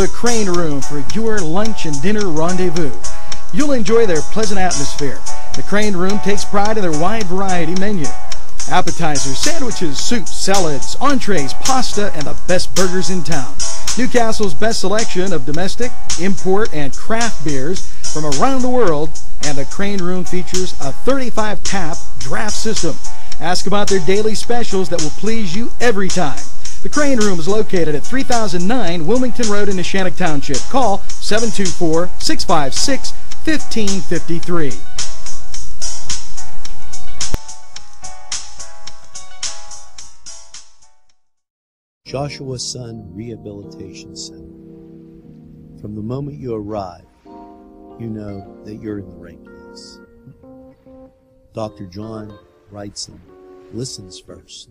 the Crane Room for your lunch and dinner rendezvous. You'll enjoy their pleasant atmosphere. The Crane Room takes pride in their wide variety menu. Appetizers, sandwiches, soups, salads, entrees, pasta, and the best burgers in town. Newcastle's best selection of domestic, import, and craft beers from around the world, and the Crane Room features a 35-tap draft system. Ask about their daily specials that will please you every time. The Crane Room is located at 3009 Wilmington Road in Neshannock Township. Call 724-656-1553. Joshua Sun Rehabilitation Center. From the moment you arrive, you know that you're in the right place. Dr. John Wrightson listens first.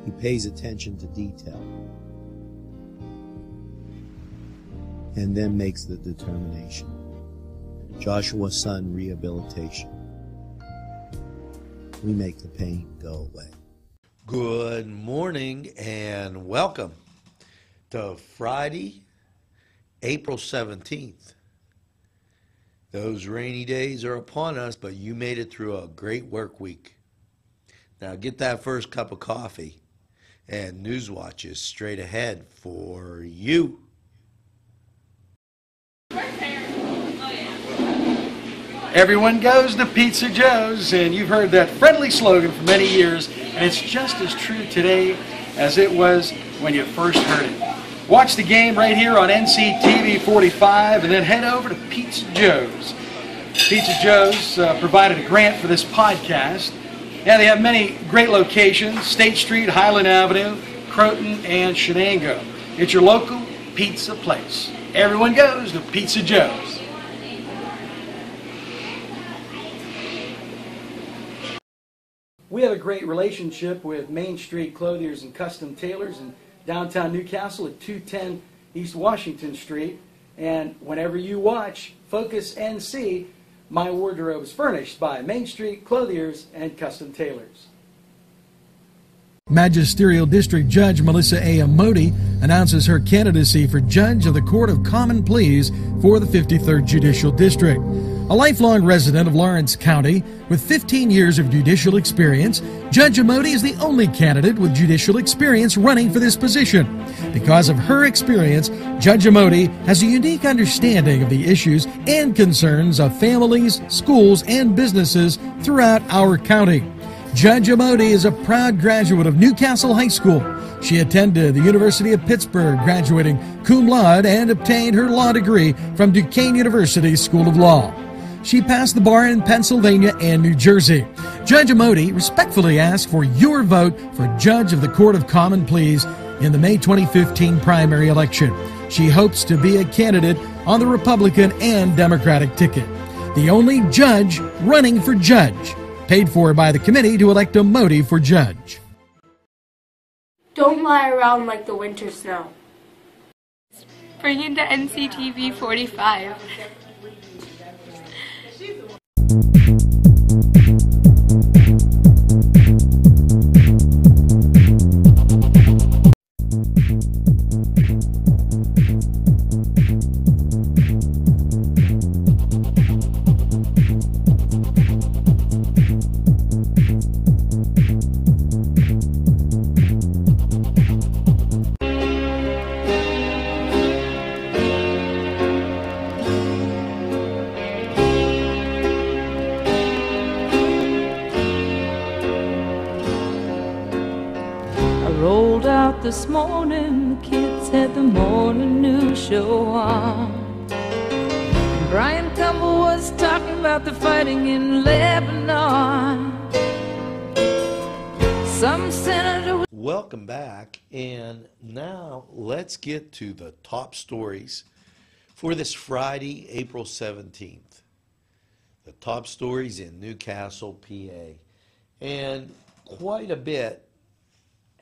He pays attention to detail and then makes the determination. Joshua Sun Rehabilitation. We make the pain go away. Good morning and welcome to Friday, April 17th. Those rainy days are upon us, but you made it through a great work week. Now get that first cup of coffee, and NewsWatch is straight ahead for you. Everyone goes to Pizza Joe's, and you've heard that friendly slogan for many years, and it's just as true today as it was when you first heard it. Watch the game right here on NCTV45 and then head over to Pizza Joe's. Pizza Joe's provided a grant for this podcast. Yeah, they have many great locations: State Street, Highland Avenue, Croton, and Shenango. It's your local pizza place. Everyone goes to Pizza Joe's. We have a great relationship with Main Street Clothiers and Custom Tailors in downtown Newcastle at 210 East Washington Street. And whenever you watch Focus NC, my wardrobe is furnished by Main Street Clothiers and Custom Tailors. Magisterial District Judge Melissa A. Amoti announces her candidacy for Judge of the Court of Common Pleas for the 53rd Judicial District. A lifelong resident of Lawrence County with 15 years of judicial experience, Judge Amoti is the only candidate with judicial experience running for this position. Because of her experience, Judge Amoti has a unique understanding of the issues and concerns of families, schools, and businesses throughout our county. Judge Amoti is a proud graduate of Newcastle High School. She attended the University of Pittsburgh, graduating cum laude, and obtained her law degree from Duquesne University School of Law. She passed the bar in Pennsylvania and New Jersey. Judge Amoti respectfully asks for your vote for Judge of the Court of Common Pleas in the May 2015 primary election. She hopes to be a candidate on the Republican and Democratic ticket. The only judge running for judge. Paid for by the committee to elect Amoti for judge. Don't lie around like the winter snow. Bring in to NCTV45. Rolled out this morning, the kids had the morning news show on. And Brian Campbell was talking about the fighting in Lebanon. Some senator... Welcome back, and now let's get to the top stories for this Friday, April 17th. The top stories in Newcastle, PA. And quite a bit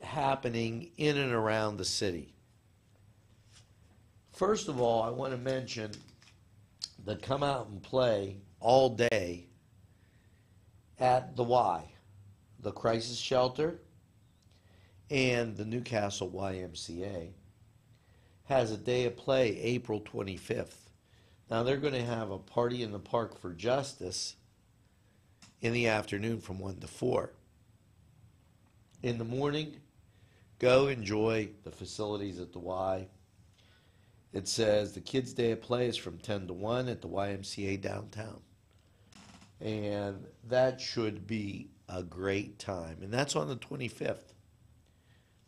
happening in and around the city. First of all, I want to mention the come out and play all day at the Y, the crisis shelter, and the Newcastle YMCA has a day of play April 25th. Now they're going to have a party in the Park for Justice in the afternoon from 1 to 4. In the morning, go enjoy the facilities at the Y. It says the kids' day of play is from 10 to 1 at the YMCA downtown. And that should be a great time. And that's on the 25th.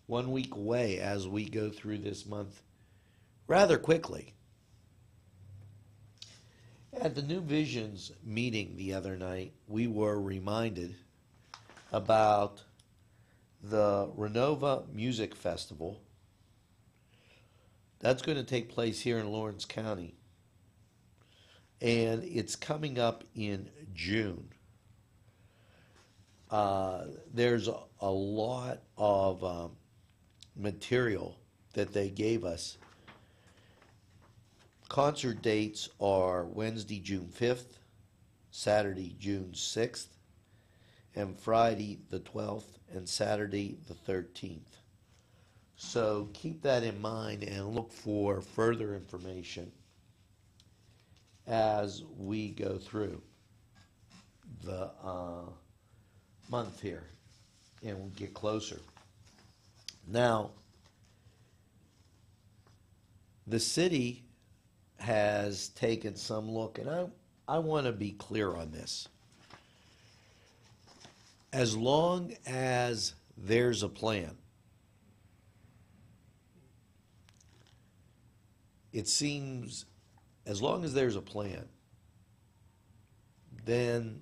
1 week away as we go through this month rather quickly. At the New Visions meeting the other night, we were reminded about the Renova Music Festival. That's going to take place here in Lawrence County. And it's coming up in June. There's a lot of material that they gave us. Concert dates are Wednesday, June 5th, Saturday, June 6th, and Friday, the 12th, and Saturday, the 13th. So keep that in mind and look for further information as we go through the month here and we'll get closer. Now, the city has taken some look, and I want to be clear on this. As long as there's a plan, it seems, as long as there's a plan, then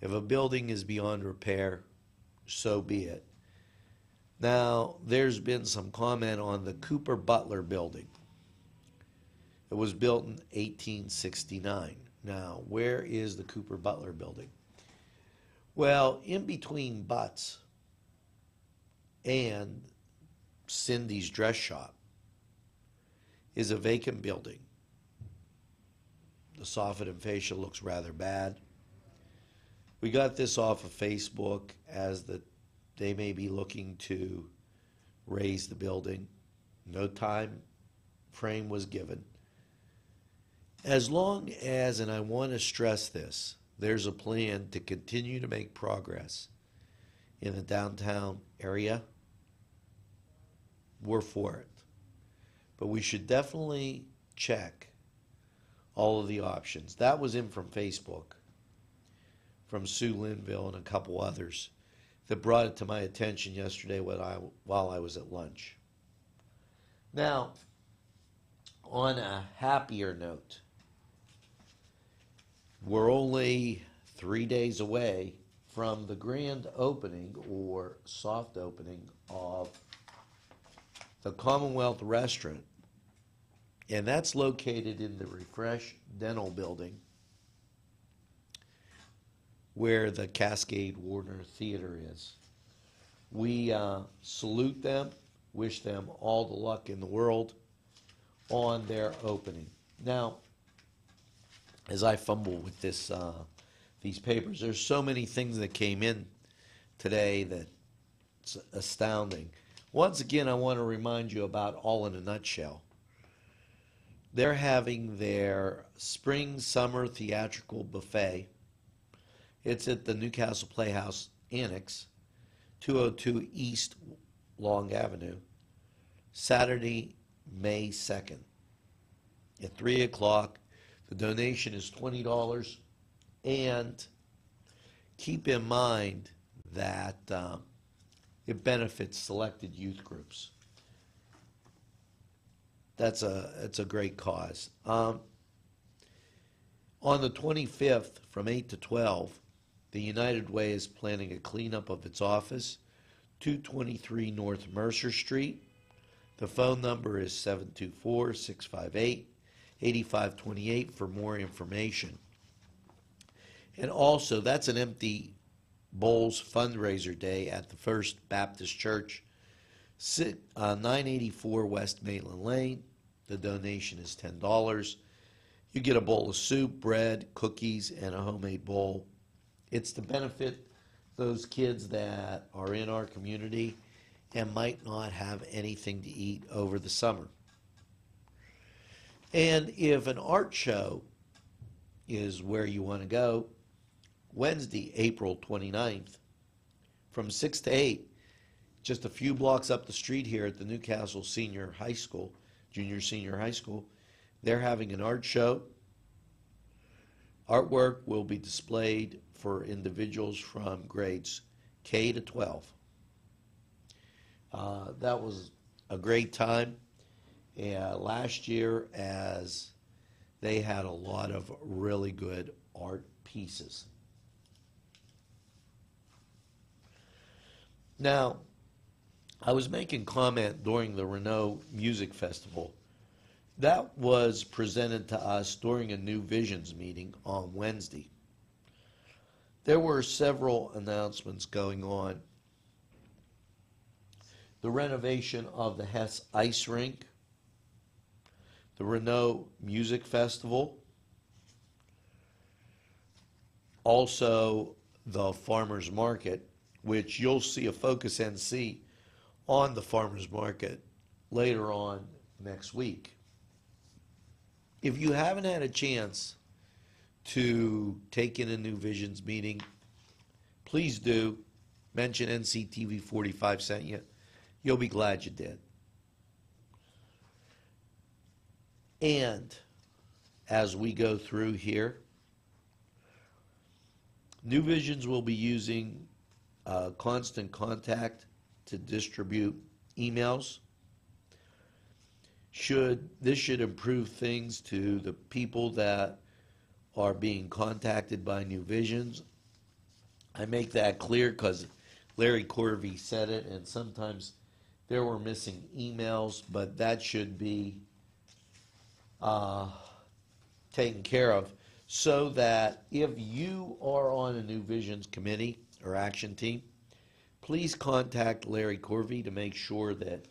if a building is beyond repair, so be it. Now, there's been some comment on the Cooper Butler building. It was built in 1869. Now, where is the Cooper Butler building? Well, in between Butts and Cindy's dress shop is a vacant building. The soffit and fascia looks rather bad. We got this off of Facebook as that they may be looking to raise the building. No time frame was given. As long as, and I want to stress this, there's a plan to continue to make progress in the downtown area, we're for it. But we should definitely check all of the options. That was in from Facebook, from Sue Linville and a couple others that brought it to my attention yesterday while I was at lunch. Now, on a happier note, we're only 3 days away from the grand opening or soft opening of the Commonwealth Restaurant, and that's located in the Refresh Dental Building where the Cascade Warner Theater is. We salute them, wish them all the luck in the world on their opening. Now, as I fumble with this, these papers, there's so many things that came in today that's astounding. Once again, I want to remind you about All in a Nutshell. They're having their spring-summer theatrical buffet. It's at the Newcastle Playhouse Annex, 202 East Long Avenue, Saturday, May 2nd at 3 o'clock. The donation is $20, and keep in mind that it benefits selected youth groups. It's a great cause. On the 25th, from 8 to 12, the United Way is planning a cleanup of its office, 223 North Mercer Street. The phone number is 724-658-8528 for more information. And also, that's an Empty Bowls fundraiser day at the First Baptist Church, 984 West Maitland Lane. The donation is $10. You get a bowl of soup, bread, cookies, and a homemade bowl. It's to benefit those kids that are in our community and might not have anything to eat over the summer. And if an art show is where you want to go, Wednesday, April 29th, from 6 to 8, just a few blocks up the street here at the Newcastle Senior High School, Junior Senior High School, they're having an art show. Artwork will be displayed for individuals from grades K to 12. That was a great time last year, as they had a lot of really good art pieces. Now, I was making comment during the Renault Music Festival. That was presented to us during a New Visions meeting on Wednesday. There were several announcements going on. The renovation of the Hess Ice Rink, the Renault Music Festival, also the Farmers Market, which you'll see a Focus NC on the Farmers Market later on next week. If you haven't had a chance to take in a New Visions meeting, please do. Mention NCTV45 sent you. You'll be glad you did. And as we go through here, New Visions will be using Constant Contact to distribute emails. This should improve things to the people that are being contacted by New Visions. I make that clear because Larry Corvey said it, and sometimes there were missing emails, but that should be taken care of, so that if you are on a New Visions committee or action team, please contact Larry Corvey to make sure that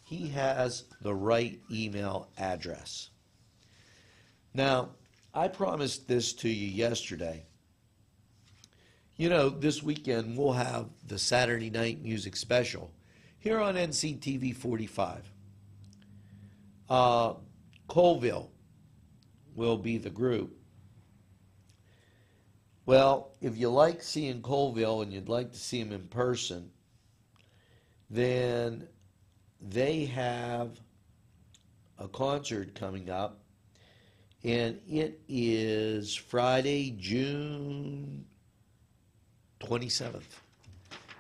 he has the right email address. Now, I promised this to you yesterday. You know, this weekend we'll have the Saturday night music special here on NCTV 45. Colville will be the group. Well, if you like seeing Colville and you'd like to see him in person, then they have a concert coming up, and it is Friday, June 27th.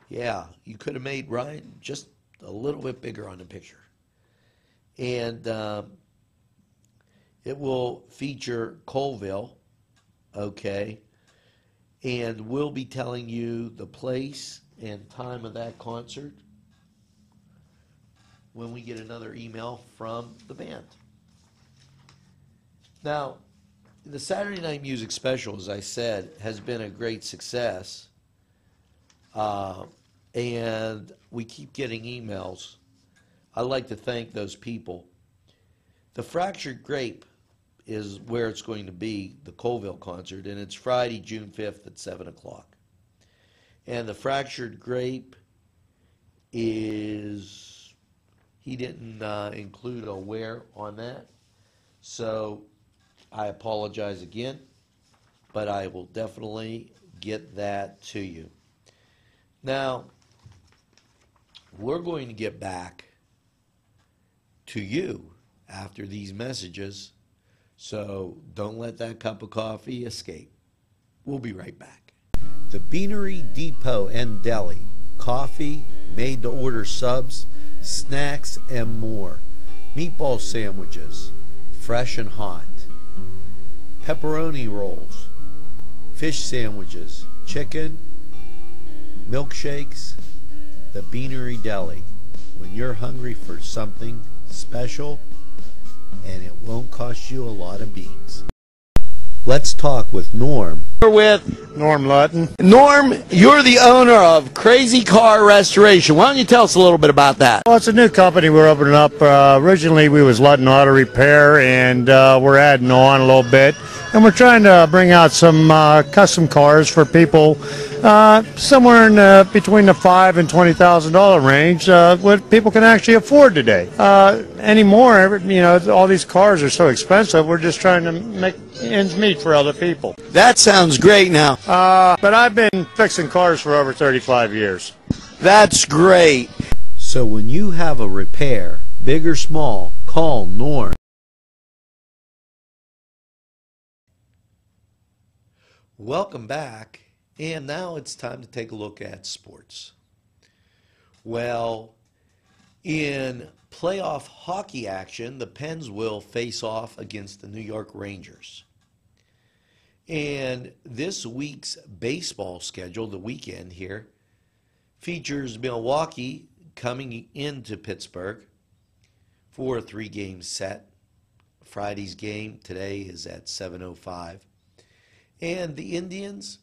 Yeah, you could have made Ryan just a little bit bigger on the picture. And it will feature Colville, okay, and we'll be telling you the place and time of that concert when we get another email from the band. Now, the Saturday Night Music Special, as I said, has been a great success, and we keep getting emails. I'd like to thank those people. The Fractured Grape is where it's going to be, the Colville concert, and it's Friday, June 5th at 7 o'clock. And the Fractured Grape is, he didn't include a where on that, so I apologize again, but I will definitely get that to you. Now, we're going to get back to you after these messages, so don't let that cup of coffee escape. We'll be right back. The Beanery Depot and Deli. Coffee, made-to-order subs, snacks, and more. Meatball sandwiches, fresh and hot. Pepperoni rolls, fish sandwiches, chicken, milkshakes. The Beanery Deli. When you're hungry for something special, and it won't cost you a lot of beans. Let's talk with Norm. We're with Norm Lutton. Norm, you're the owner of Crazy Car Restoration. Why don't you tell us a little bit about that? Well, it's a new company we're opening up. Originally, we was Lutton Auto Repair, and we're adding on a little bit. and we're trying to bring out some custom cars for people somewhere in between the $5,000 and $20,000 range, what people can actually afford today. Anymore, all these cars are so expensive. We're just trying to make ends meet for other people. That sounds great now. But I've been fixing cars for over 35 years. That's great. So when you have a repair, big or small, call Norm. Welcome back, and now it's time to take a look at sports. Well, in playoff hockey action, the Pens will face off against the New York Rangers. And this week's baseball schedule, the weekend here, features Milwaukee coming into Pittsburgh for a 3-game set. Friday's game today is at 7:05. And the Indians,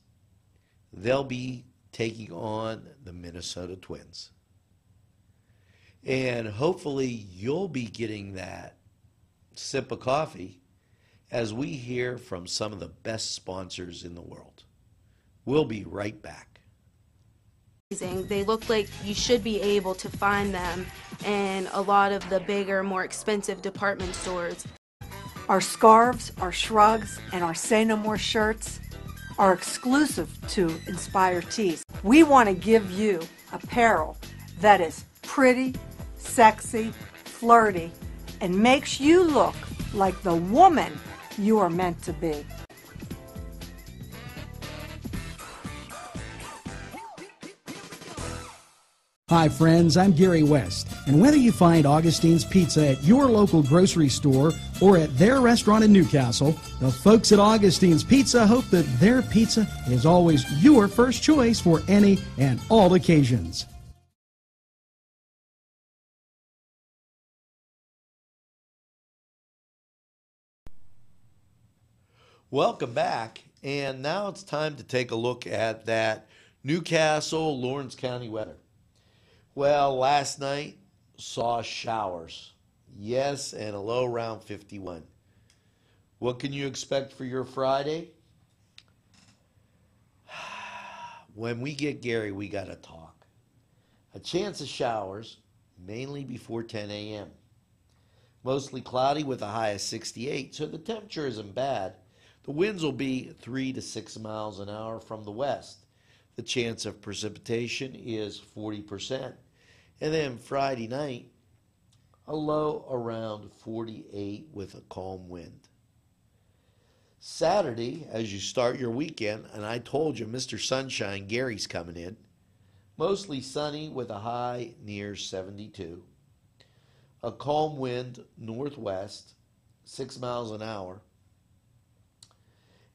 they'll be taking on the Minnesota Twins. And hopefully you'll be getting that sip of coffee as we hear from some of the best sponsors in the world. We'll be right back. They look like you should be able to find them in a lot of the bigger, more expensive department stores. Our scarves, our shrugs, and our Say No More shirts are exclusive to Inspire Tees. We want to give you apparel that is pretty, sexy, flirty, and makes you look like the woman you are meant to be. Hi friends, I'm Gary West, and whether you find Augustine's Pizza at your local grocery store or at their restaurant in Newcastle, the folks at Augustine's Pizza hope that their pizza is always your first choice for any and all occasions. Welcome back, and now it's time to take a look at that Newcastle, Lawrence County weather. Well, last night saw showers. Yes, and a low around 51. What can you expect for your Friday? When we get Gary, we got to talk. A chance of showers, mainly before 10 a.m. Mostly cloudy with a high of 68, so the temperature isn't bad. The winds will be 3 to 6 miles an hour from the west. The chance of precipitation is 40%. And then Friday night, a low around 48 with a calm wind. Saturday, as you start your weekend, and I told you Mr. Sunshine, Gary's coming in, mostly sunny with a high near 72. A calm wind northwest, 6 miles an hour.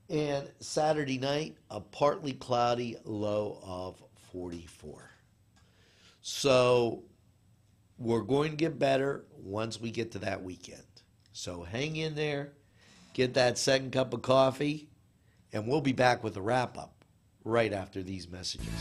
And Saturday night, a partly cloudy low of 44. So we're going to get better once we get to that weekend. So hang in there, get that second cup of coffee, and we'll be back with a wrap-up right after these messages.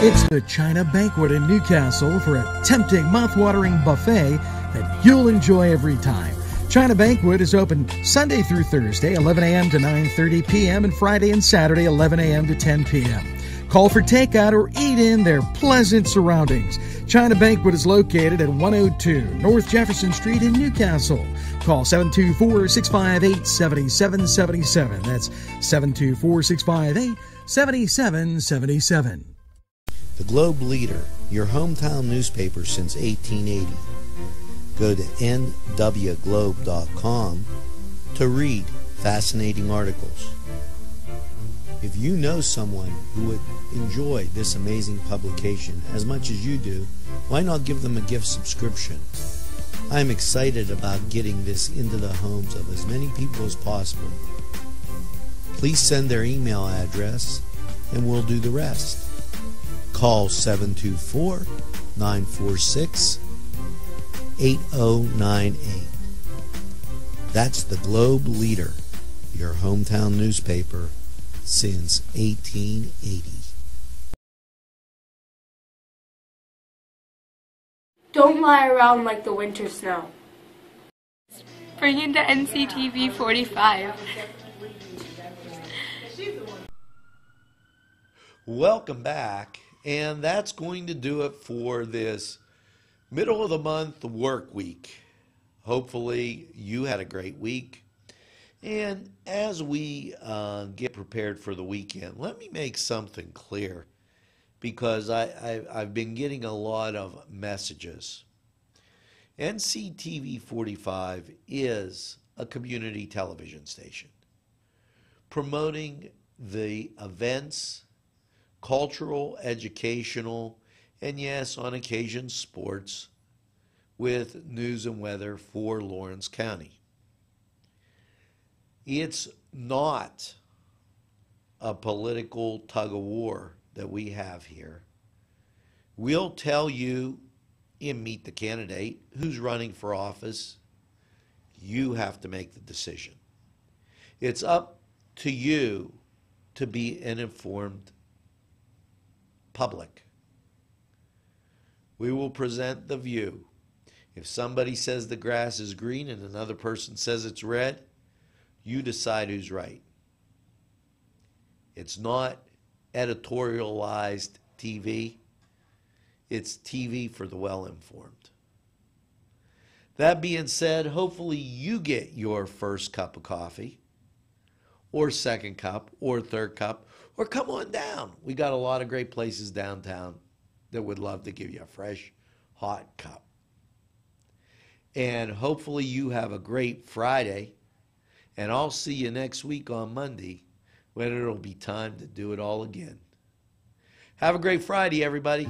It's the China Banquet in Newcastle for a tempting, mouth-watering buffet that you'll enjoy every time. China Banquet is open Sunday through Thursday, 11 a.m. to 9:30 p.m., and Friday and Saturday, 11 a.m. to 10 p.m. Call for takeout or eat in their pleasant surroundings. China Banquet is located at 102 North Jefferson Street in Newcastle. Call 724-658-7777. That's 724-658-7777. The Globe Leader, your hometown newspaper since 1880. Go to nwglobe.com to read fascinating articles. If you know someone who would enjoy this amazing publication as much as you do, why not give them a gift subscription? I'm excited about getting this into the homes of as many people as possible. Please send their email address and we'll do the rest. Call 724-946-8098. That's the Globe Leader, your hometown newspaper since 1880. Don't lie around like the winter snow. Bring in the NCTV45. Welcome back, and that's going to do it for this middle of the month work week. Hopefully you had a great week, and as we get prepared for the weekend, let me make something clear, because I've been getting a lot of messages. NCTV45 is a community television station promoting the events, cultural, educational, and yes, on occasion, sports, with news and weather for Lawrence County. It's not a political tug-of-war that we have here. We'll tell you in Meet the Candidate who's running for office. You have to make the decision. It's up to you to be an informed public. We will present the view. If somebody says the grass is green and another person says it's red, you decide who's right. It's not editorialized TV. It's TV for the well-informed. That being said, hopefully you get your first cup of coffee, or second cup, or third cup, or come on down. We got a lot of great places downtown that would love to give you a fresh, hot cup. And hopefully you have a great Friday, and I'll see you next week on Monday when it'll be time to do it all again. Have a great Friday, everybody.